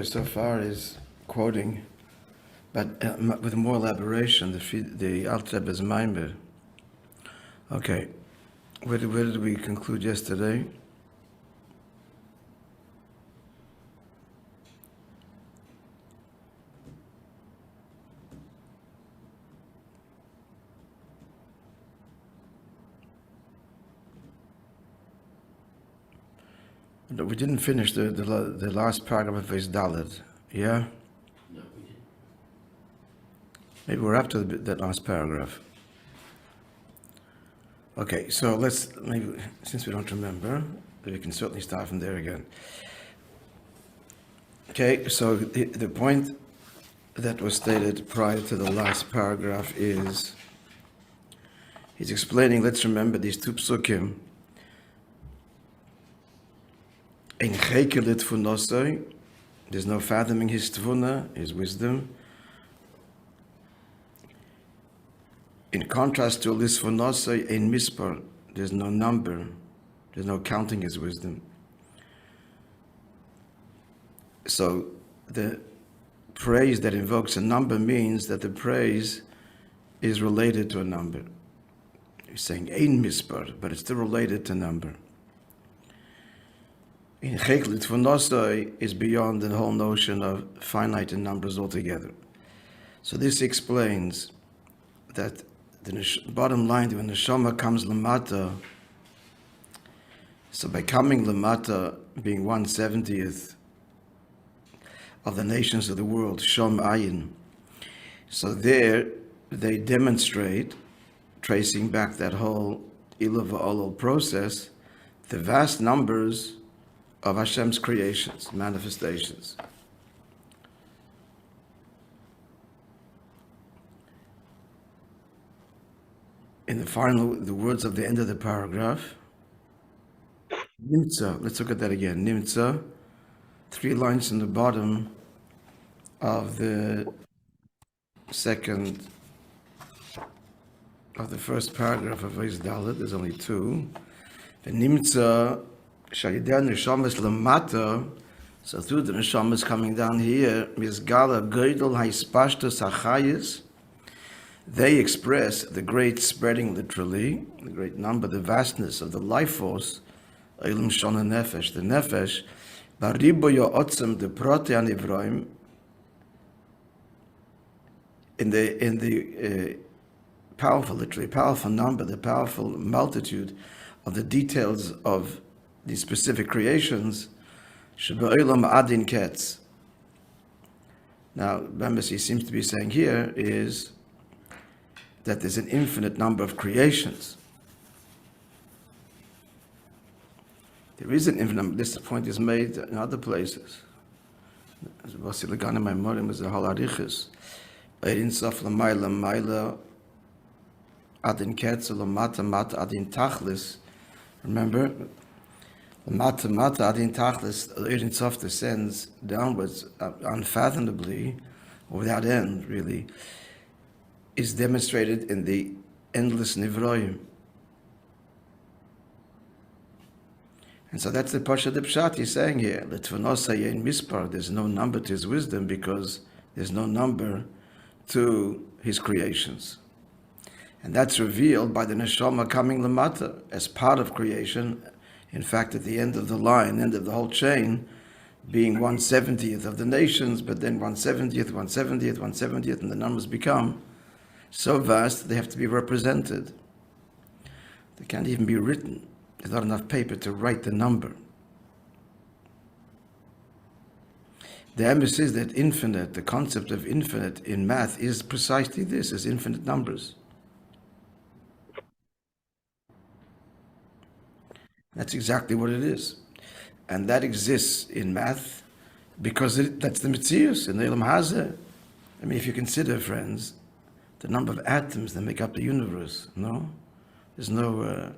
here so far is quoting, but with more elaboration, the Alter Rebbe's Maimer. Okay, where did we conclude yesterday? We didn't finish the last paragraph of Beis Dalet. Yeah? No, we didn't. Maybe we're up to that last paragraph. Okay, so maybe, since we don't remember, we can certainly start from there again. Okay, so the point that was stated prior to the last paragraph is, he's explaining, let's remember these two psukim. Ein chekelit funosoi, there's no fathoming his tvuna, his wisdom. In contrast to lisfunosoi, ein mispar, there's no number, there's no counting his wisdom. So the praise that invokes a number means that the praise is related to a number. He's saying ein mispar, but it's still related to number. In Cheklit Funosoi is beyond the whole notion of finite in numbers altogether. So this explains that the bottom line, when the Neshama comes Lamata, so by coming Lamata, being 1/70th of the nations of the world, Shom Ayin, so there they demonstrate, tracing back that whole Ilah V'Olol process, the vast numbers of Hashem's creations, manifestations. In the words of the end of the paragraph, Nimtza, let's look at that again. Nimtza, 3 lines in the bottom of the first paragraph of Beis Dalet, there's only 2. The Nimtza, Shayideh Neshamas Lamata, so through the Neshamas coming down here, Mizgala Geidel Haispashtus Hachayis, they express the great spreading, literally, the great number, the vastness of the life force, Eilim Shona Nefesh, the Nefesh, Baribo Yo'otzem, the Prote Anivroim, in the powerful, literally powerful number, the powerful multitude of the details of these specific creations, Sheba'olam Adin Ketz. Now, Bambasi seems to be saying here is that there's an infinite number of creations. There is an infinite number. This point is made in other places. As Vasilagan in my Morim is the Halarichis. Eirin Sof Lamayla Mayla Adin Ketz Lamata Mata Adin Tachlis. Remember? Mata Mata Adin Tachlis, Eirin Sof descends downwards unfathomably, or without end, really, is demonstrated in the endless Nivroim. And so that's the Pasha de Pshat he's saying here. L'tvanosay ein mispar, there's no number to his wisdom because there's no number to his creations. And that's revealed by the Neshama coming Lamata as part of creation. In fact, at the end of the line, end of the whole chain, being 1/70th of the nations, but then 1/70th, 1/70th, 1/70th, and the numbers become so vast they have to be represented. They can't even be written. There's not enough paper to write the number. The emphasis is that infinite, the concept of infinite in math is precisely this, is infinite numbers. That's exactly what it is. And that exists in math because that's the Metzius in the Elam Hazeh. I mean, if you consider, friends, the number of atoms that make up the universe, no? There's no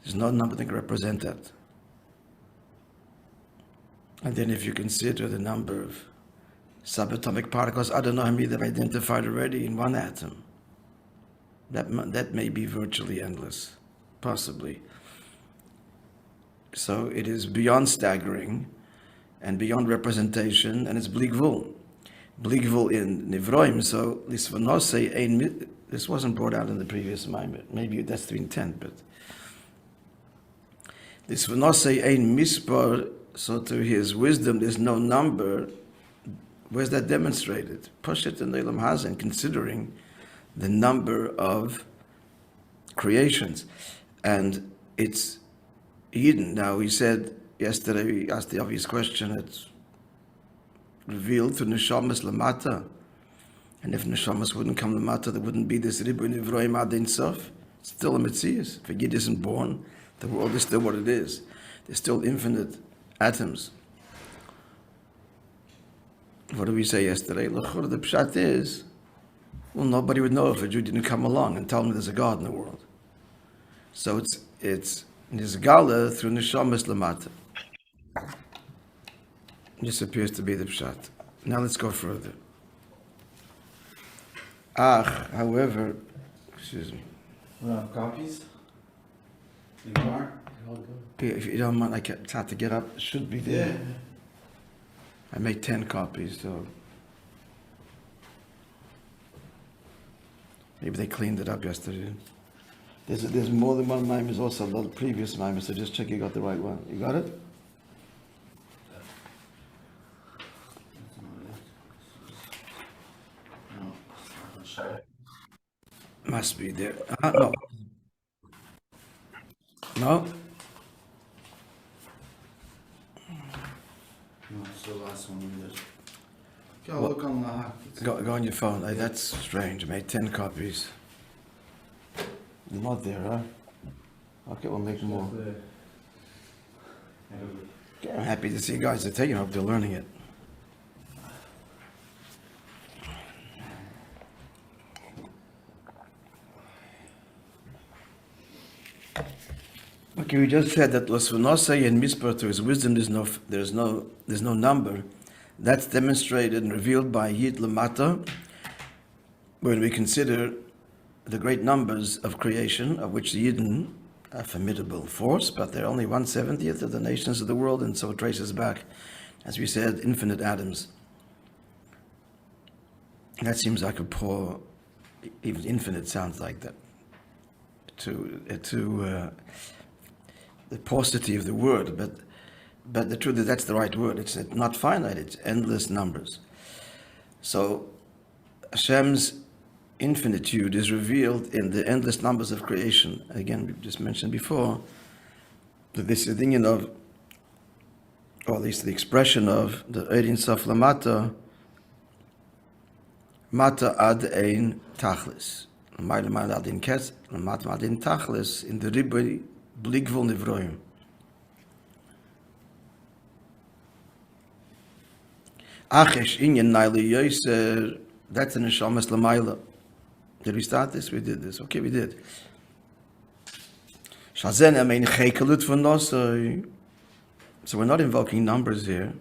number that can represent that. And then if you consider the number of subatomic particles, I don't know how many they've identified already in one atom. That may be virtually endless, possibly. So it is beyond staggering, and beyond representation, and it's Bligvul. Bligvul in Nivroim, so this wasn't brought out in the previous Maimer. Maybe that's the intent, but this V'nosei ein mispar, so to his wisdom there's no number. Where's that demonstrated? Push it in the Olam Hazeh, considering the number of creations. And it's Eden. Now, we said yesterday, we asked the obvious question, it's revealed to Neshamas Lamata. And if Neshamas wouldn't come Lamata, there wouldn't be this Ribu Nivroim Ad Ein Sof. It's still a Metzias. If a Yid isn't born, the world is still what it is. There's still infinite atoms. What did we say yesterday? The pshat is, well, nobody would know if a Jew didn't come along and tell me there's a God in the world. So it's Nizgala through Neshamas Lamata. This appears to be the pshat. Now let's go further. However, excuse me. We don't have copies? Anymore? If you don't mind, it's hard to get up. It should be there. Yeah. I made 10 copies, so maybe they cleaned it up yesterday. There's more than one mime, is also the previous mime, so just check you got the right one. You got it? Must be there. No. No? No, it's the last one we did. Go look on the hack. Go on your phone. That's strange. I made 10 copies. You're not there, huh? Okay, we'll make more. I'm happy to see you guys are taking it. I hope they're learning it. Okay, we just said that Lasvanosai and Mispar, to his wisdom, there's no number. That's demonstrated and revealed by Yid Lamata when we consider the great numbers of creation, of which the Yidden are a formidable force, but they're only 1/70th of the nations of the world, and so it traces back, as we said, infinite atoms. That seems like a poor, even infinite sounds like that. The paucity of the word, but the truth is that's the right word. It's not finite, it's endless numbers. So Hashem's infinitude is revealed in the endless numbers of creation. Again, we just mentioned before that this is the thinking of, or at least the expression of, the Ein Sof Lamata, Mata Ad Ein Tachlis. Ma'ala Ad Ein Kes, Mata Ad Ein Tachlis, in the Ribu Bligvul Nivroim. Achesh Inyan Naili Yoser, that's in the Neshamas Lamaila. Did we start this? We did this. Okay, we did. Shazen Amein Chekelut V'nosai. So we're not invoking numbers here.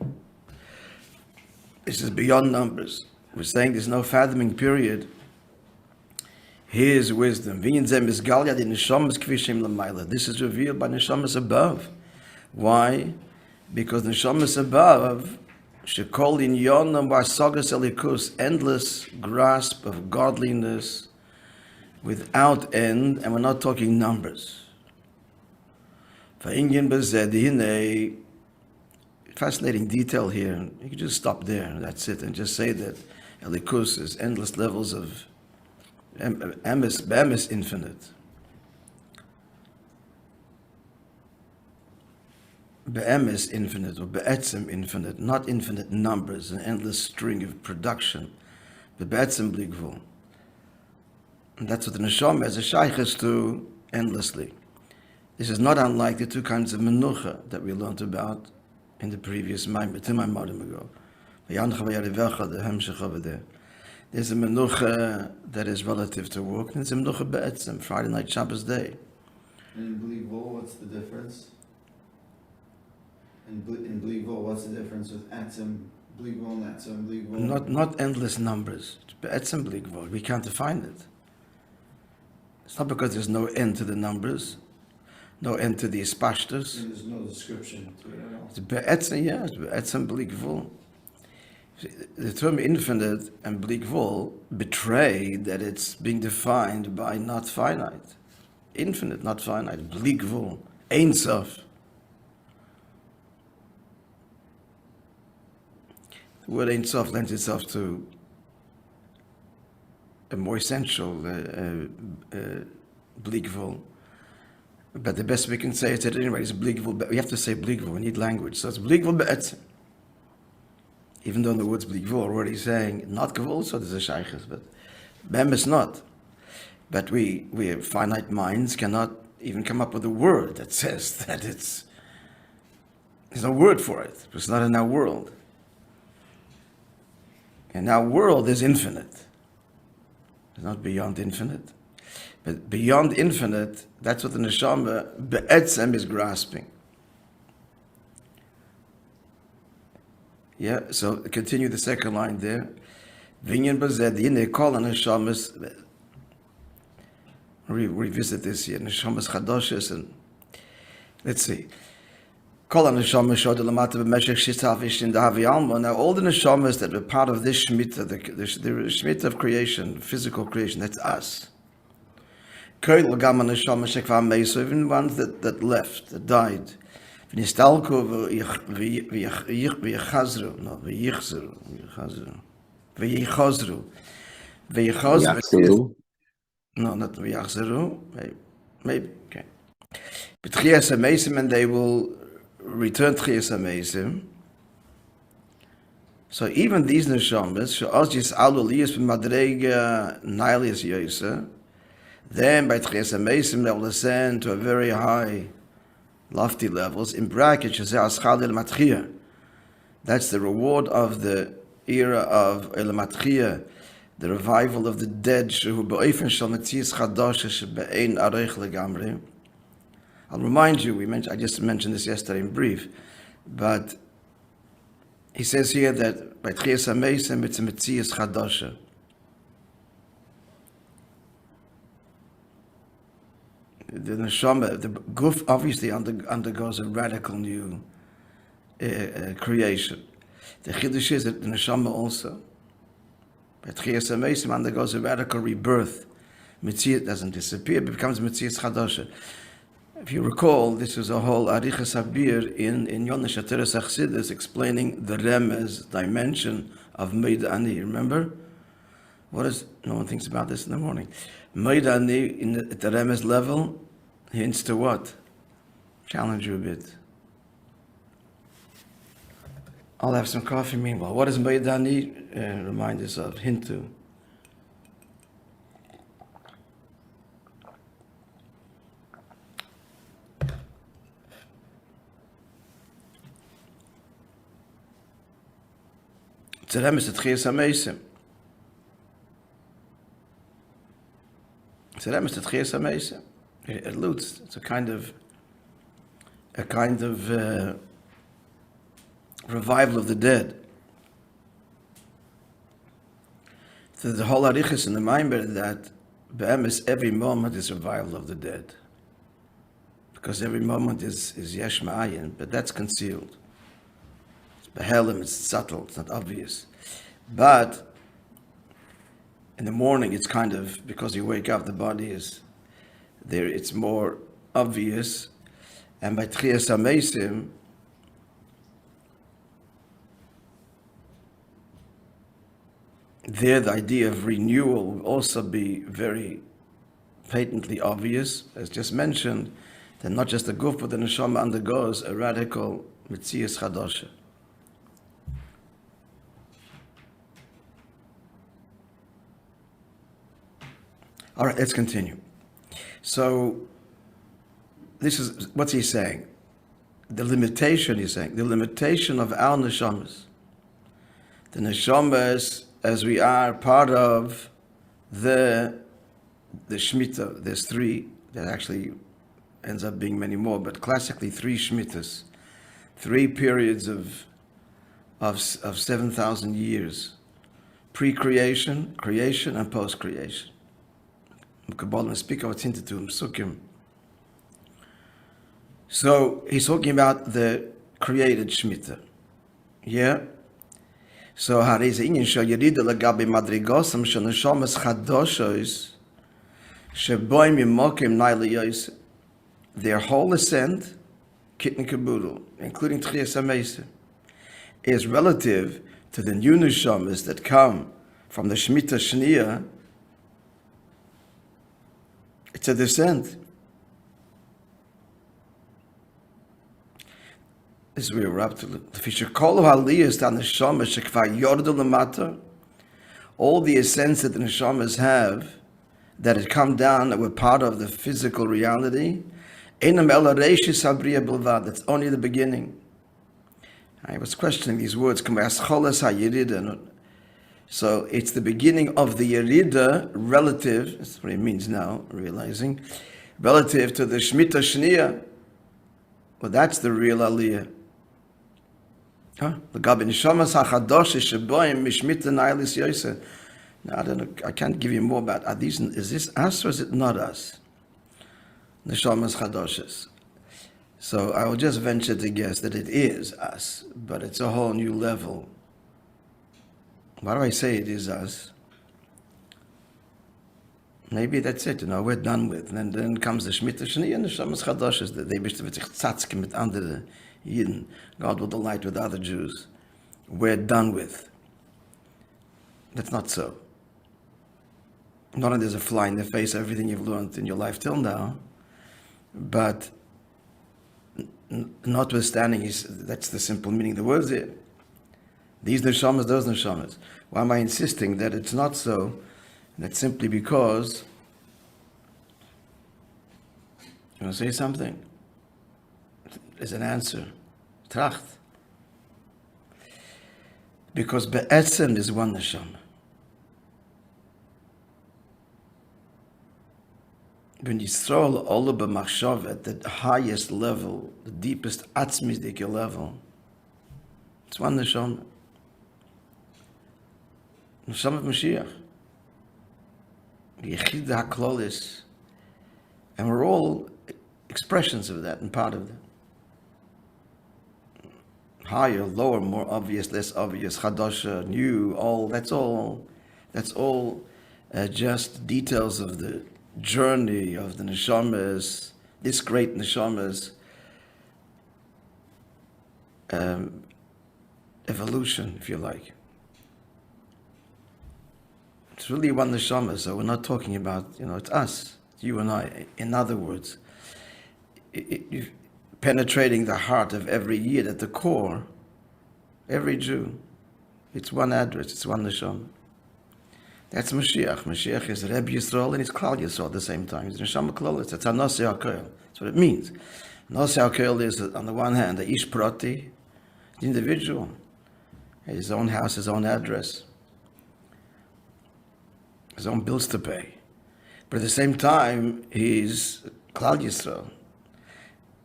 This is beyond numbers. We're saying there's no fathoming period. His wisdom. This is revealed by Neshamas above. Why? Because Neshamas above, Shekol in Yonam Barsagas Elikus, endless grasp of godliness without end, and we're not talking numbers. Fascinating detail here. You can just stop there, that's it, and just say that Elikus is endless levels of Emes infinite. Be'emes infinite, or be'etzem infinite, not infinite numbers, an endless string of production. Be'etzem bligvul. And that's what the neshama has a shaykhis to endlessly. This is not unlike the two kinds of menucha that we learned about in the previous Maimer, 2 Maimerim ago. The hemshech over there. There's a menucha that is relative to work, and there's a menucha be'etzem, Friday night, Shabbos day. And in Bligvul, what's the difference? In Bligvul, what's the difference with Atzim, Bligvul, and Atzim, Bligvul? Not endless numbers. Be'etzem Bligvul, we can't define it. It's not because there's no end to the numbers, no end to the Ispashtus. And there's no description to it at all. It's be'etzem, yeah, it's be'etzem bli gvul. The term infinite and bli gvul betray that it's being defined by not finite. Infinite, not finite. Bli gvul. Ein sof. The word Ein Sof lends itself to a more essential bli gvul. But the best we can say is that anyway, it's bli gvul. We have to say bli gvul. We need language. So it's bli gvul be'etzem. Even though the words bli gvul are already saying not gvul, so there's a shaykhis, but bem is not. But we have finite minds cannot even come up with a word that says that there's no word for it. It's not in our world. And our world is infinite. It's not beyond infinite. But beyond infinite, that's what the neshama be'etzem is grasping. Yeah, so continue the second line there. Vinyan bazed yine kol neshamas. Revisit this here. Neshamas chadoshes, and let's see. Kol neshamas shod lamata b'meshech shitav ishin dahavi alma. Now all the neshamas that were part of this shmita, the shmita of creation, physical creation, that's us. Even ones that left, that died. No, not v'yachzeru. Maybe. Okay. But Tchias HaMeisim, and they will return Tchias HaMeisim. So even these neshamas, she'oz yis'alu liyas b'madrega nailias yoysa, then by Tchias HaMeisim they will ascend to a very high, lofty levels. In brackets, that's the reward of the era of Elamatchia, the revival of the dead. I'll remind you, I just mentioned this yesterday in brief, but he says here that by Tchias HaMeisim it's a Metzias Chadasha. The neshama, the guf obviously undergoes a radical new creation. The chiddush is that the neshama also, but Tchias HaMeisim undergoes a radical rebirth. Metzias doesn't disappear, it becomes Metzias Chadasha. If you recall, this is a whole Arichas Habir in Yonesh Ateres Achsidus explaining the remez dimension of Meid Ani. Remember? What is, no one thinks about this in the morning. Meid Ani at the remez level hints to what? Challenge you a bit. I'll have some coffee meanwhile. What does Meid Ani remind us of? Hint to? It's a remez at Tchias HaMeisim. It's a remez at Tchias HaMeisim. It alludes. It's a kind of revival of the dead. So the whole arichas in the Maimer that be'emes every moment is revival of the dead, because every moment is yesh ma'ayin, but that's concealed. It's behelim, it's subtle, it's not obvious. But in the morning, it's kind of, because you wake up, the body is there, it's more obvious. And by Tchias HaMeisim, there the idea of renewal will also be very patently obvious, as just mentioned, that not just the guf, but the neshama undergoes a radical Metzias Chadasha. All right, let's continue. So, this is, what's he saying? The limitation, he's saying, the limitation of our neshamas. The neshamas, as we are part of the Shemitah, there's three, that actually ends up being many more, but classically 3 Shemitas, 3 periods of 7,000 years, pre-creation, creation, and post-creation. Kabbalah speak of it hinted to him, Sukkim. So he's talking about the created Shemitah. Yeah? So הרי זה עניין של ירידה לגבי מדרגוסם של נשומות חדושות שבוים ממוקים נאי ליוסף. Their whole ascent, kitten caboodle, including Tchias HaMeisa, is relative to the new neshamas that come from the Shemitah Shniya. It's a descent. This is where we're up to. All the ascents that the neshamas have, that had come down, that were part of the physical reality, that's only the beginning. I was questioning these words. So it's the beginning of the Yerida relative, that's what it means now, realizing, relative to the Shemitah Shniya. Well, that's the real Aliyah. Now, I don't know, I can't give you more about, is this us or is it not us? Neshamas Chadoshes. So I will just venture to guess that it is us, but it's a whole new level. Why do I say it is us? Maybe that's it, we're done with. And then comes the Shemitah Shniya and the Neshamas Chadoshes, that they wish to sich zatzken mit andere Yidden. God will delight with other Jews. We're done with. That's not so. Not only there's a fly in the face of everything you've learned in your life till now, but notwithstanding, that's the simple meaning of the words here. These neshamas, those neshamas. Why am I insisting that it's not so? That's simply because, you want to say something? There's an answer. Tracht. Because be'etzem is one neshama. When you throw all of b'machshav at the highest level, the deepest atzmizdike level, it's one neshama. Neshama of Mashiach. Yechid HaKlolis. And we're all expressions of that and part of that. Higher, lower, more obvious, less obvious, chadasha, new, all, that's all just details of the journey of the neshamas, this great neshamas evolution, if you like. It's really one neshama, so we're not talking about, it's us, it's you and I. In other words, penetrating the heart of every Yid at the core, every Jew, it's one address, it's one neshama. That's Mashiach. Mashiach is Reb Yisrael and it's Klal Yisrael at the same time. It's Neshama Klolis. It's Anasi HaKoel. That's what it means. Anasi HaKoel is, on the one hand, the Ish Prati, the individual, his own house, his own address, his own bills to pay. But at the same time, he's Klal Yisrael.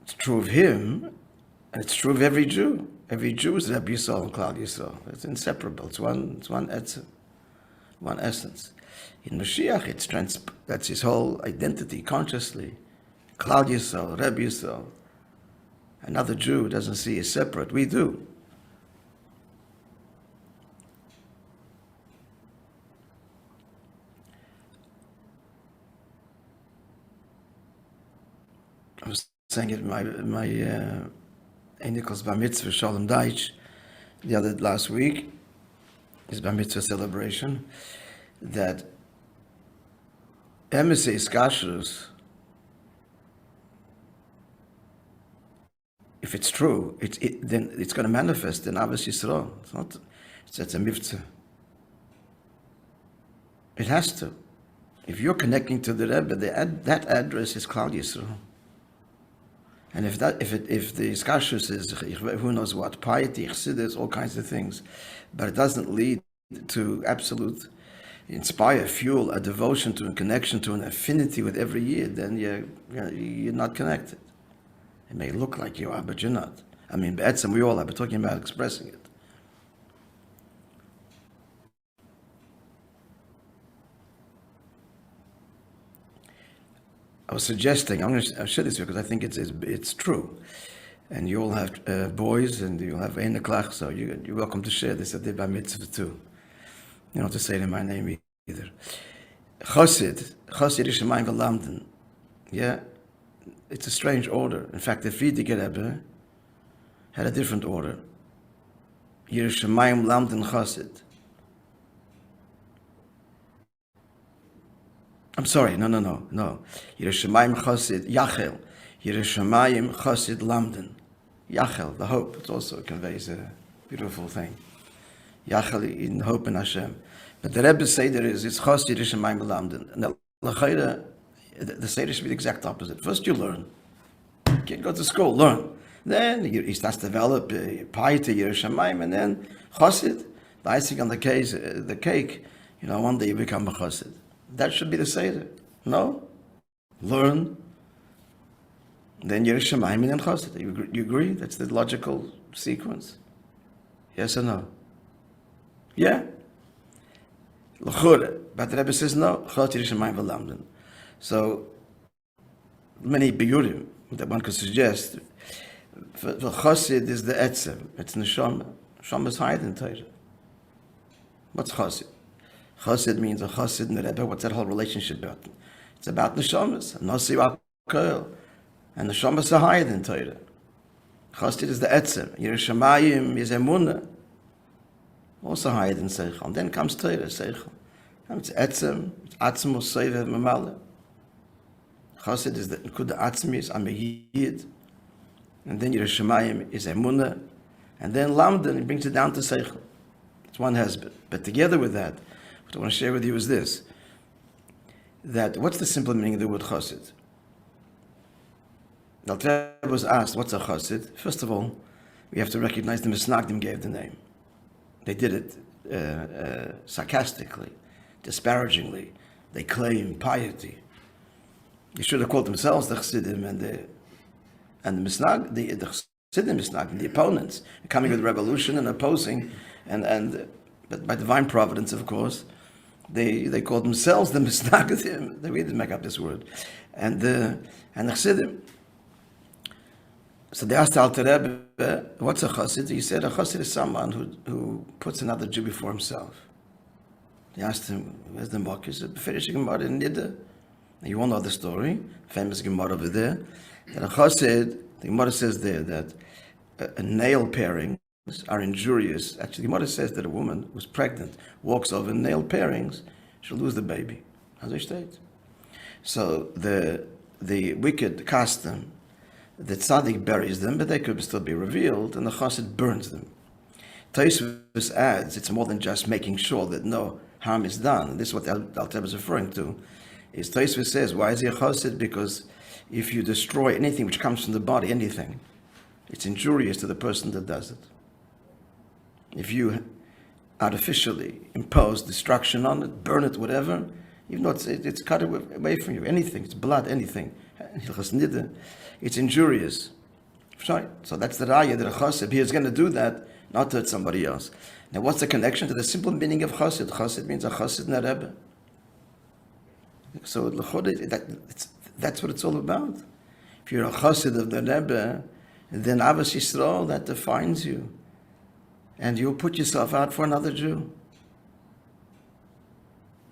It's true of him, and it's true of every Jew. Every Jew is Reb Yisrael and Klal Yisrael. It's inseparable. It's one etzem. One essence. In Mashiach, that's his whole identity, consciously. Klal Yisrael, Reb Yisrael. Another Jew doesn't see as separate. We do. I was saying it in my Nicholas Bar Mitzvah, Shalom Deitch, last week. His Bar Mitzvah celebration, that emissaries kashrus, if it's true, then it's going to manifest in Ahavas Yisrael. It's a mitzvah. It has to. If you're connecting to the Rebbe, that address is Klal Yisrael. And if the kashrus is who knows what, piety, chassidus, all kinds of things, but it doesn't lead to absolute, inspire, fuel a devotion to a connection to an affinity with every Yid, then you're not connected. It may look like you are, but you're not. I mean, be'etzem we all are, but talking about expressing it. I was suggesting, I'll share this because I think it's true. And you all have boys and you'll have Ein Klach, so you're welcome to share this. I did by mitzvah too. You don't have to say it in my name either. Chassid Yishamayim V'Lamden. Yeah, it's a strange order. In fact, the Frierdiker Rebbe had a different order. Yerushalayim Lamden Chassid. I'm sorry, no. Yerushalayim Chassid Yachel. Yerushalayim Chassid Lamden. Yachel, the hope. It also conveys a beautiful thing. Yachel in hope in Hashem. But the Rebbe Seder it's Chassid Yerushalayim Lamden. And the L'chaira, the Seder should be the exact opposite. First you learn. You go to school, learn. Then he starts to develop piety, Yerushalayim, and then Chassid, the icing on the cake, one day you become a Chassid. That should be the Seder. No? Learn. Then Yerushalayim and then Chassid. You agree? That's the logical sequence. Yes or no? Yeah? L'chura. But the Rebbe says no. Chassid Yerushalayim V'Lamden. So, many biyurim that one could suggest. For Chassid is the etzem. It's neshama. Neshama is higher than Torah. What's Chassid? Chassid means a Chassid and the Rebbe. What's that whole relationship about? It's about neshamas. Nasi Al-Koel. And neshamas are higher than Torah. Chassid is the etzem. Yerushalayim is emunah. Also higher than Seichel. And then comes Torah, Seichel. And it's etzem. It's atzmus seivev mamala. Chassid is the Nekuda Atzmis, I'm a Yid. And then Yerushalayim is Emunah. And then Lamdan, it brings it down to Seichel. It's one husband. But together with that, what I want to share with you is this. That, what's the simple meaning of the word Chassid? The Alter Rebbe was asked, what's a Chassid? First of all, we have to recognize the Misnagdim gave the name. They did it sarcastically, disparagingly. They claim piety. They should have called themselves the Chassidim and the Misnag, the Chassidim Misnag, the opponents, coming with revolution and opposing, but by divine providence, of course, they called themselves the Misnagadim. They didn't make up this word, and the Chassidim. So they asked Alter Rebbe, "What's a Chassid?" He said, "A Chassid is someone who puts another Jew before himself." They asked him, "Where's the book?" He said, "Finishing Gemara in Niddah." You all know the story, famous Gemara over there. That a Chassid, the Gemara says there that a nail pairings are injurious. Actually, the Gemara says that a woman who's pregnant walks over nail pairings, she'll lose the baby. As they state. So the wicked cast them, the tzaddik buries them, but they could still be revealed, and the Chassid burns them. Tosfos adds, it's more than just making sure that no harm is done. And this is what the Alter Rebbe is referring to. Is Tosfos says, why is he a Chassid? Because if you destroy anything which comes from the body, anything, it's injurious to the person that does it. If you artificially impose destruction on it, burn it, whatever, even though it's cut away from you, anything, it's blood, anything, it's injurious. So that's the raya that a Chassid, he is going to do that, not to hurt somebody else. Now what's the connection to the simple meaning of Chassid? Chassid means a Chassid and a Rebbe. So that's what it's all about. If you're a Chassid of the Rebbe, then Avos Yisrael, that defines you. And you'll put yourself out for another Jew.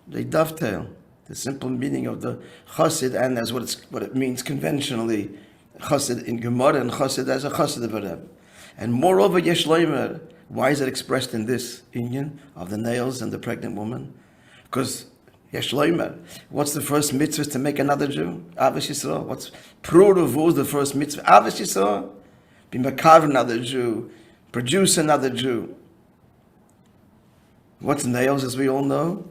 They dovetail. The simple meaning of the Chassid, and as what it means conventionally, Chassid in Gemara and Chassid as a Chassid of a Rebbe. And moreover, Yesh Loimer, why is it expressed in this union of the nails and the pregnant woman? Because Yesh Loimer, what's the first mitzvah to make another Jew? Avos Yisrael. What's Pruruv, the first mitzvah? Avos Yisrael. Be makav another Jew. Produce another Jew. What's nails, as we all know?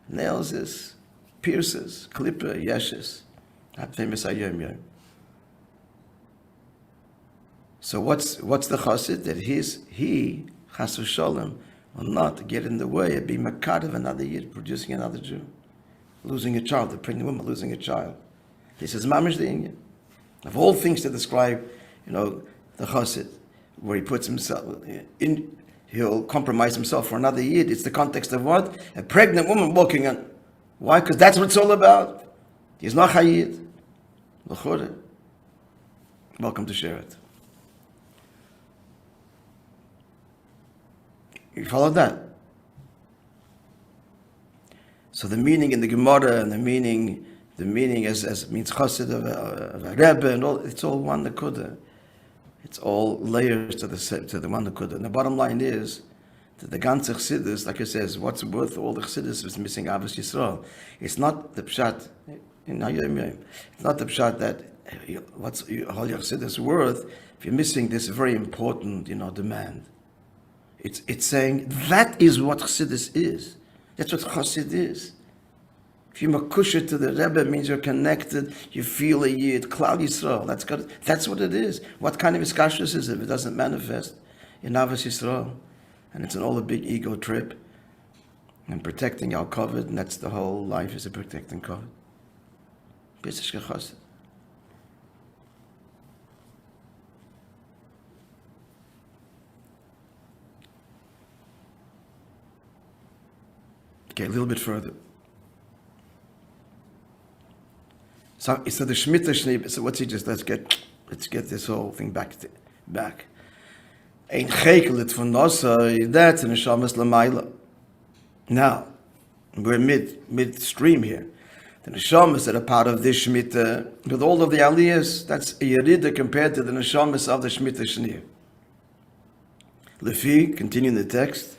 Nails is pierces, klippa, yeshes. That famous ayom yom. So what's the chassid? That he chas v'sholem, will not get in the way of being makad of another yid, producing another Jew. Losing a child, the pregnant woman losing a child. This is mamish the inyan. Of all things to describe, the chassid, where he puts himself in, he'll compromise himself for another yid. It's the context of what? A pregnant woman walking on. Why? Because that's what it's all about. He's not chayid. L'chore. Welcome to share it. You follow that? So the meaning in the Gemara and the meaning as means chassid of a Rebbe and all, it's all one nekuda. It's all layers to the one nekuda. And the bottom line is that the ganze chassidus, like it says, what's worth all the chassidus is missing Avos Yisrael. It's not the pshat. It's not the pshat that what's all your chassidus worth if you're missing this very important, demand. It's saying that is what chassidus is. That's what chassid is. If you're makusha to the Rebbe, it means you're connected, you feel a yid, Klal Yisrael. That's what it is. What kind of iskashrus is it if it doesn't manifest in Avos Yisrael? And it's all a big ego trip. And protecting our covet, and that's the whole life is a protecting covet. B'Yisrael chassid. Okay, a little bit further. So the Shemitah Shnei. So what's he just? Let's get this whole thing back. Ein chekelet von Nosai. That's an neshamas l'mayla. Now we're midstream here. The neshamas that are part of this Shemitah, with all of the aliyahs, that's a yerida compared to the neshamas of the Shemitah Shnei. Lefi, continuing the text.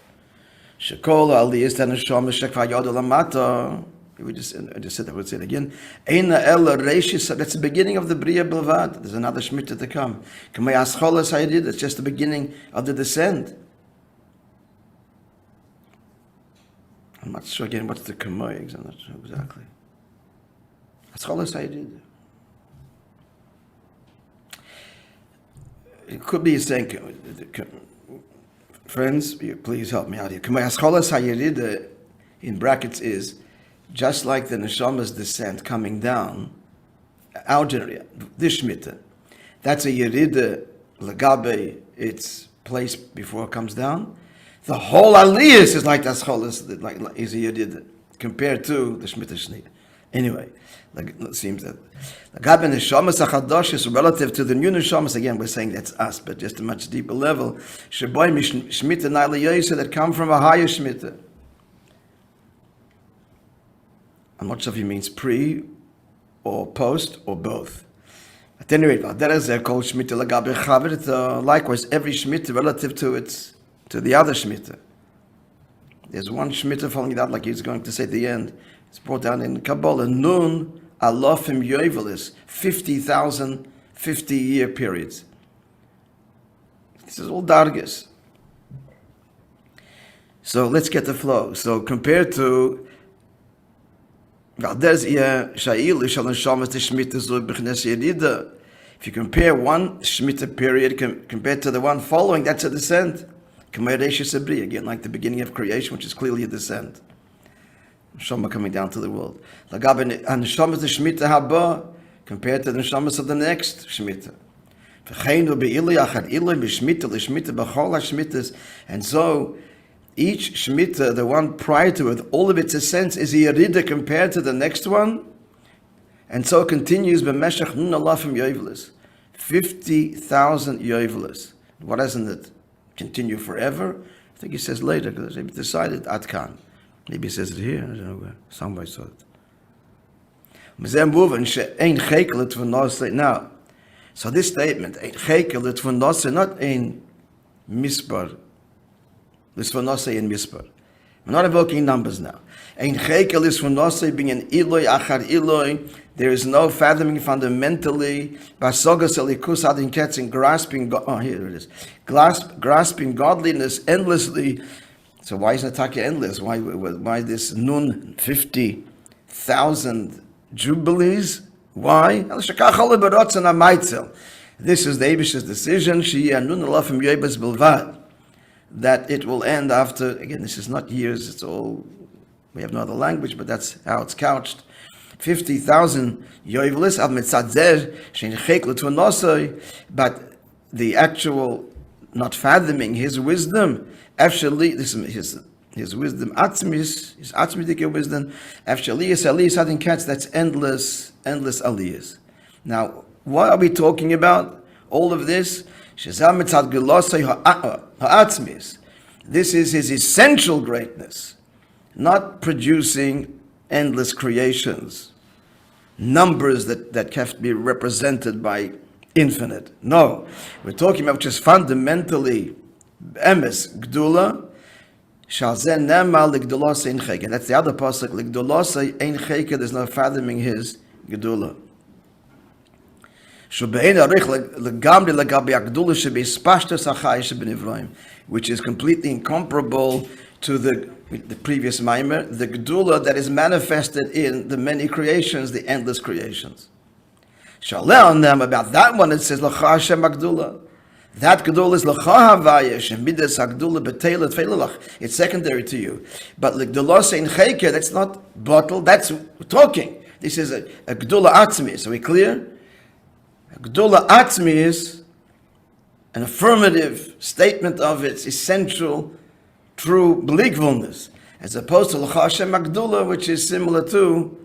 Shekol aliyahs that neshamas shekva yod lamata. I just said that. We'll say it again. Eina el reishis. That's the beginning of the Bria Bilvad. There's another Shemitah to come. Kamei ascholas hayrid. It's just the beginning of the descent. I'm not sure again what's the kamei. I'm not sure exactly. Ascholas hayrid. It could be saying, friends, please help me out here. Kamei ascholas hayrid in brackets is just like the neshama's descent coming down, our generation, this Shemitah, that's a yerida legabe, its place before it comes down. The whole aliyah is like ascholas, like is a yerida compared to the Shemitah Shnei. Anyway, it seems that legabe neshamas achadosh is relative to the new neshamas. Again, we're saying that's us, but just a much deeper level. Sheboy Shemitah na'aliyah that come from a higher Shemitah. I'm not sure if he means pre or post or both. At any rate, likewise, every Shemitah relative to the other Shemitah. There's one Shemitah following that, like he's going to say at the end. It's brought down in Kabbalah. Nun alofim yovelis, 50,000, 50-year periods. This is all dargas. So let's get the flow. So compared to if you compare one Shemitah period compared to the one following, that's a descent. Again, like the beginning of creation, which is clearly a descent. Neshama coming down to the world. And Neshamas the Shemitah haba compared to the Neshamas of the next Shemitah. And so each Shemitah, the one prior to it, all of its ascents is a yerida compared to the next one, and so it continues. B'meshach nun alafim yovelis, 50,000 yovelis. Why doesn't it continue forever? I think he says later because he decided Atkan. Maybe he says it here. I don't know where. Somewhere I saw it. Now, so this statement, ein chekelet von nosei, not ein mispar. This for nosei in mispar. We're not invoking numbers now. Ein chekel is for nosei being an iloi achar iloi. There is no fathoming fundamentally. Basogas elikus adin ketzin, grasping. Oh, here it is. Grasping godliness endlessly. So why is Nataka endless? Why this nun 50,000 jubilees? Why? This is the Eibish's decision. That it will end after, again, this is not years, it's all, we have no other language, but that's how it's couched. 50,000 yovelis av mitzadzer shein cheklet v'nosoi, but the actual not fathoming his wisdom, actually, this is his wisdom, his atzmidik wisdom, actually is aliyas hadin katz, that's endless aliyas. Now, what are we talking about? All of this? Shezam mitzad gelosei ha'atzmis. This is his essential greatness, not producing endless creations, numbers that have to be represented by infinite. No, we're talking about just fundamentally emes gdula. Shalzen nemal ligdulosei ein cheke. That's the other pasuk. Ligdulosei ein cheke. There's no fathoming his gedula. Which is completely incomparable to the previous Maimer, the Gedula that is manifested in the many creations, the endless creations. On them about that one, it says, L'cha Hashem HaGedula. That Gedula is L'cha Havaya, Shemidas HaGedula B'Teila Tfeililach. It's secondary to you. But L'Gedula Ein Cheke, that's not bottle, that's talking. This is a Gedula Atzmi. So we clear? Gdula Atzmi is an affirmative statement of its essential, true beligvulness, as opposed to L'cha Hashem HaGedula, which is similar to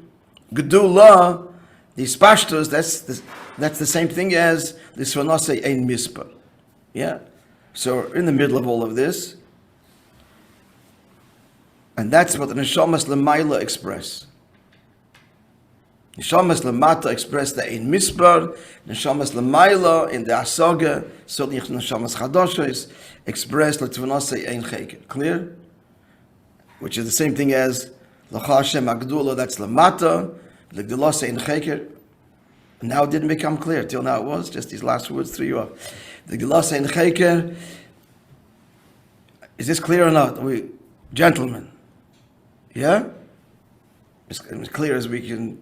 Gedula, these pashtos. That's the same thing as the Svanose Ein Mispar. Yeah? So we're in the middle of all of this. And that's what the Neshamas L'mayla express. Neshamas Lamata express the Ein Mispar, Neshamas Lamayla in the Asaga, certainly Neshamas Chadoshes express L'Tvanosei Ein Cheke. Clear? Which is the same thing as L'cha Hashem HaGedula, that's Lamata, L'Gdulosei Ein Cheke. Now it didn't become clear, till now it was, just these last words threw you off. L'Gdulosei Ein Cheke, is this clear or not? Gentlemen, yeah? As clear as we can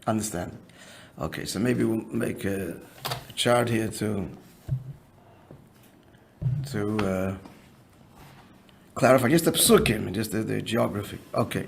understand. Okay, so maybe we'll make a chart here to clarify just the psukim, just the geography. Okay.